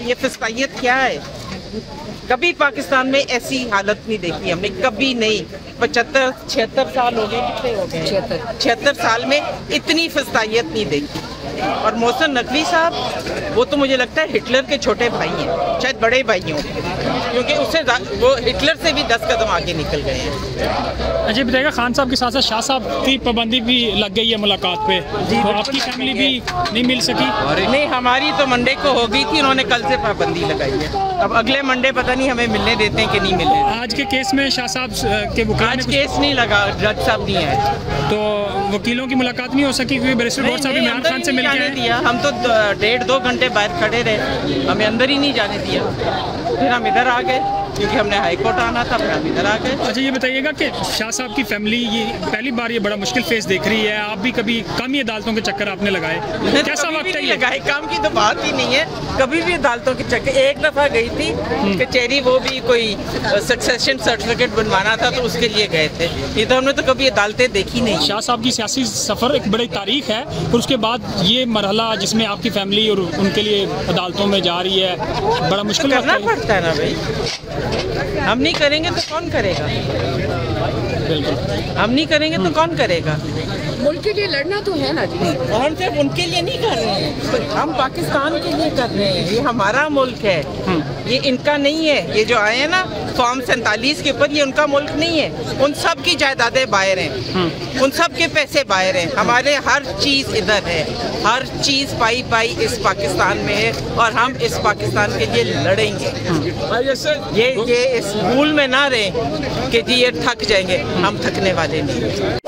ये फिस्तायत क्या है? कभी पाकिस्तान में ऐसी हालत नहीं देखी हमने, कभी नहीं। 75-76 साल हो गए, कितने हो गए? 76 साल में इतनी फिस्तायत नहीं देखी। और मोहसिन नकवी साहब, वो तो मुझे लगता है हिटलर के छोटे भाई हैं, शायद बड़े भाई हों, क्योंकि उससे वो हिटलर से भी 10 कदम आगे निकल गए हैं। अच्छा बताइएगा, खान साहब के साथ साथ शाह साहब की पाबंदी भी लग गई है मुलाकात पे, तो आपकी फैमिली भी नहीं मिल सकी? नहीं, हमारी तो मंडे को हो गई थी, उन्होंने कल से पाबंदी लगाई है। अब अगले मंडे पता नहीं हमें मिलने देते हैं कि नहीं मिलने। आज के केस में शाह साहब के वकील आज केस नहीं लगा, जज साहब नहीं आए, तो वकीलों की मुलाकात नहीं हो सकी क्योंकि बैरिस्टर गौर साहब इमरान खान से मिल के दिया। हम तो 1.5-2 घंटे बाहर खड़े रहे, हमें अंदर ही नहीं जाने दिया। फिर हम इधर आ गए क्योंकि हमने हाई कोर्ट आना था, फिर हम इधर आ गए। अच्छा ये बताइएगा कि शाह साहब की फैमिली ये पहली बार ये बड़ा मुश्किल फेस देख रही है, आप भी कभी कम ही अदालतों के चक्कर आपने लगाए, कैसा वक्त है? लगाए, काम की तो बात ही नहीं है, कभी भी अदालतों के चक्कर। एक दफ़ा गई थी कचहरी, वो भी कोई सक्सेशन सर्टिफिकेट बनवाना था तो उसके लिए गए थे। ये तो हमने तो कभी अदालतें देखी नहीं। शाह साहब की सियासी सफ़र एक बड़ी तारीख है, और उसके बाद ये मरहला जिसमें आपकी फैमिली और उनके लिए अदालतों में जा रही है, बड़ा मुश्किल करना पड़ता है ना भाई। हम नहीं करेंगे तो कौन करेगा? बिल्कुल, हम नहीं करेंगे तो कौन करेगा? मुल्क के लिए लड़ना तो है ना जी। और हम सिर्फ उनके लिए नहीं कर रहे हैं, हम पाकिस्तान के लिए कर रहे हैं। ये हमारा मुल्क है, ये इनका नहीं है। ये जो आए हैं ना फॉर्म 47 के ऊपर, ये उनका मुल्क नहीं है। उन सब की जायदादें बाहर हैं, उन सब के पैसे बाहर हैं। हमारे हर चीज़ इधर है, हर चीज़ पाई इस पाकिस्तान में है, और हम इस पाकिस्तान के लिए लड़ेंगे। ये इस भूल में ना रहे कि जी ये थक जाएंगे, हम थकने वाले नहीं।